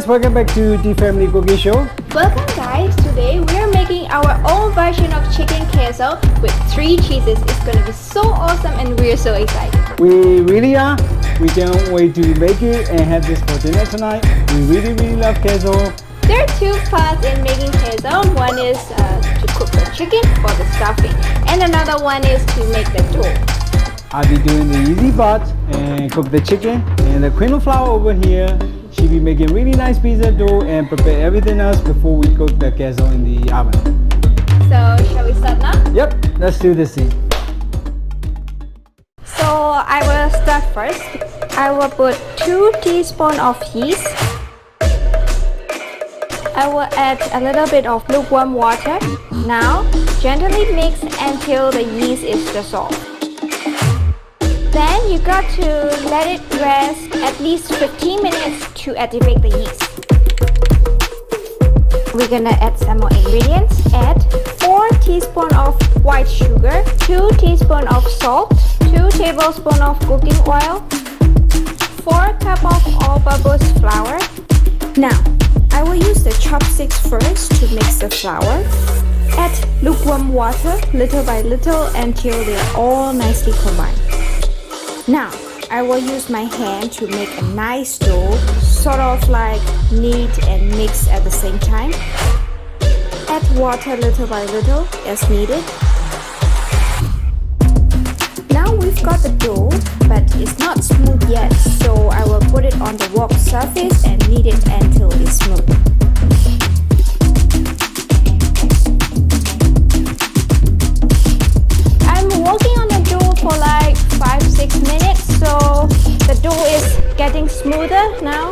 welcome back to the Family Cooking Show. Welcome guys, today we are making our own version of chicken queso with 3 cheeses. It's gonna be so awesome and we're so excited. We really are. We can't wait to make it and have this for dinner tonight. We really love queso. There are 2 parts in making queso. One is to cook the chicken for the stuffing and another one is to make the dough. I'll be doing the easy part and cook the chicken, and the quinoa flour over here, she'll be making really nice pizza dough and prepare everything else before we cook the queso in the oven. So shall we start now? Yep, let's do this thing. So I will start first. I will put 2 teaspoons of yeast. I will add a little bit of lukewarm water. Now gently mix until the yeast is dissolved. Then you got to let it rest at least 15 minutes to activate the yeast. We're gonna add some more ingredients. Add 4 teaspoons of white sugar, 2 teaspoons of salt, 2 tablespoons of cooking oil, 4 cups of all-purpose flour. Now, I will use the chopsticks first to mix the flour. Add lukewarm water little by little until they are all nicely combined. Now, I will use my hand to make a nice dough, sort of like knead and mix at the same time. Add water little by little as needed. Now we've got the dough, but it's not smooth yet, so I will put it on the wok surface and knead it until it's smooth. I'm working on the dough for like 5-6 minutes, so the dough is getting smoother now.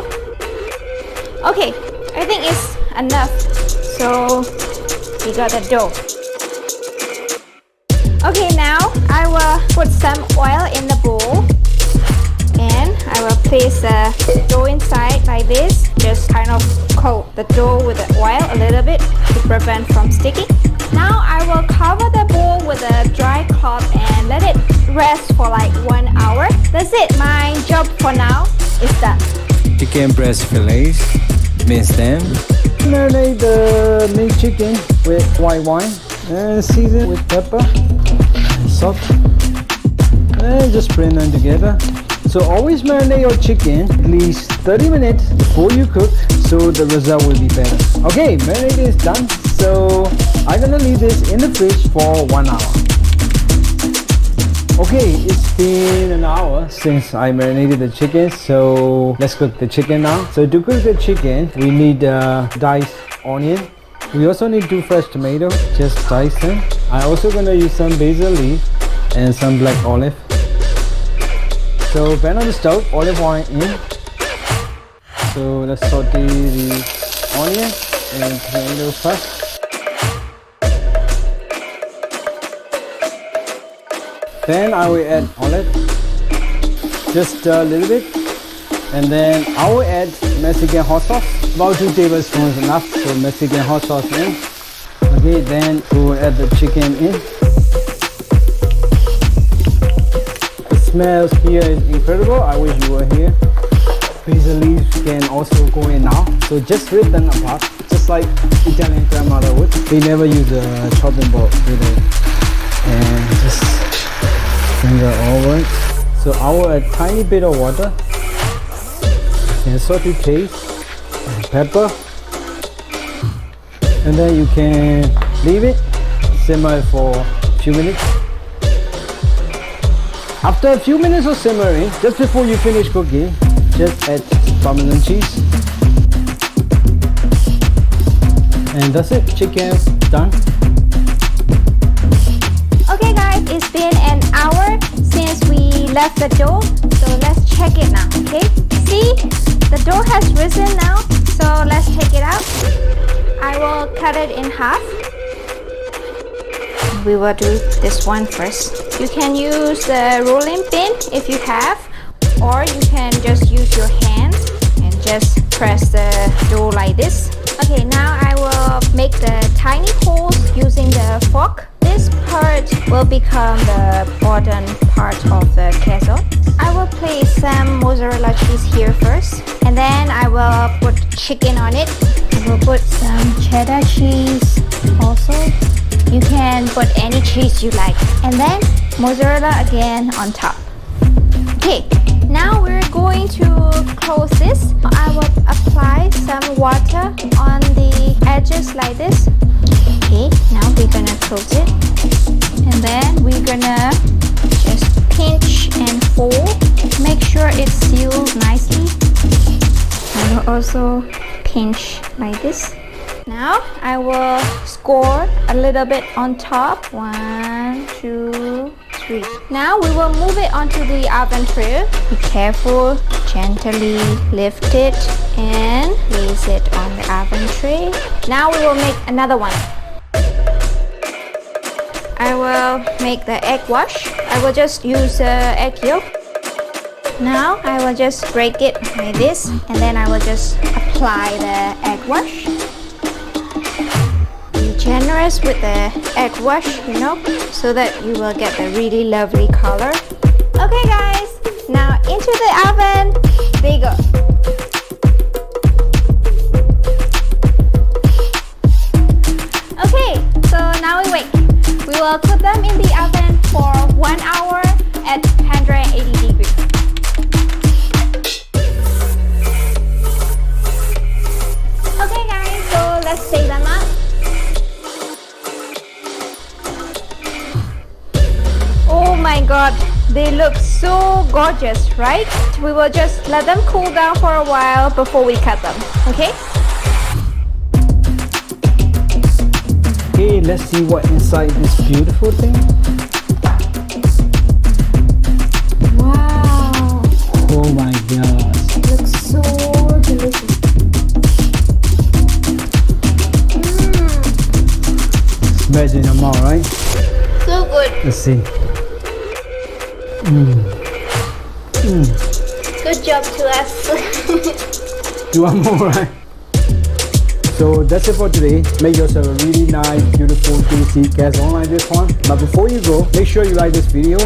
Okay, I think it's enough. So we got the dough. Okay, now I will put some oil in the bowl and I will place the dough inside like this. Just kind of coat the dough with the oil a little bit to prevent from sticking. Now I will cover the bowl with a dry cloth and let it rest for like 1 hour. That's it. My job for now is done. Chicken breast fillets, mince them. Marinate the minced chicken with white wine and season with pepper and salt. And just blend them together. So always marinate your chicken at least 30 minutes before you cook, so the result will be better. Okay, marinade is done. So I'm gonna leave this in the fridge for 1 hour. Okay, it's been an hour since I marinated the chicken, so let's cook the chicken now. So to cook the chicken, we need diced onion. We also need 2 fresh tomatoes, just dice them. I'm also gonna use some basil leaf and some black olive. So pan on the stove, olive oil in. So let's saute the onion and tomato first. Then I will add olive, just a little bit, and then I will add Mexican hot sauce, about 2 tablespoons enough. So Mexican hot sauce in. Okay, then we will add the chicken in. The smells here is incredible. I wish you were here. Basil leaves can also go in now. So just rip them apart, just like Italian grandmother would. They never use a chopping board, do they? And just finger over it. So I will add tiny bit of water and salt to taste and pepper, and then you can leave it simmer for a few minutes. After a few minutes of simmering, just before you finish cooking, just add Parmesan cheese, and that's it. Chicken's done. Okay guys, it's been an hour since we left the dough, so let's check it now, okay? See, the dough has risen now, so let's take it out. I will cut it in half. We will do this one first. You can use the rolling pin if you have, or you can just use your hands and just press the dough like this. Okay, now I will make the tiny holes using the fork. This part will become the bottom part of the queso. I will place some mozzarella cheese here first, and then I will put chicken on it. I will put some cheddar cheese also. You can put any cheese you like. And then mozzarella again on top. Okay, now we're going to close this. I will apply some water on the edges like this. Okay, now we're gonna close it. And then we're gonna just pinch and fold. Make sure it's sealed nicely. I will also pinch like this. Now I will score a little bit on top. 1, 2, 3. Now we will move it onto the oven tray. Be careful, gently lift it and place it on the oven tray. Now we will make another one. I will make the egg wash. I will just use egg yolk. Now I will just break it like this, and then I will just apply the egg wash. Be generous with the egg wash, so that you will get the really lovely color. Okay guys, now into the oven they go. Okay, so now we wait. We will put them in the oven for 1 hour at 180 degrees. Okay guys, so let's take them out. Oh my god, they look so gorgeous, right? We will just let them cool down for a while before we cut them, okay? Okay, let's see what inside this beautiful thing. Wow, Oh my gosh. it looks so delicious. Smells in your mouth, right? So good. Let's see. Good job to us. You want more, right? So that's it for today. Make yourself a really nice, beautiful, tasty calzone like this one. But before you go, make sure you like this video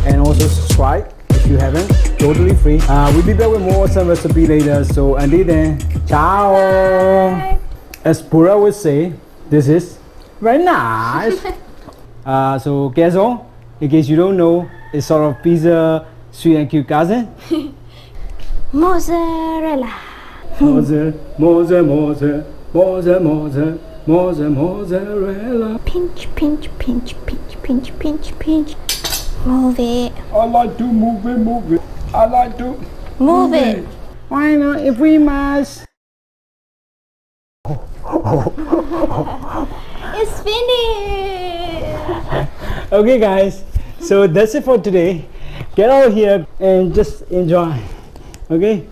and also subscribe if you haven't. Totally free. We'll be back with more awesome recipe later. So until then, ciao. Bye. As Pura would say, this is very nice. So calzone, in case you don't know, is sort of pizza sweet and cute cousin. Mozzarella. Mozzarella. Pinch, pinch, pinch, pinch, pinch, pinch, pinch. Move it. I like to move it. I like to Move it. Why not if we must? It's finished. Okay guys, so that's it for today. Get out here and just enjoy. Okay?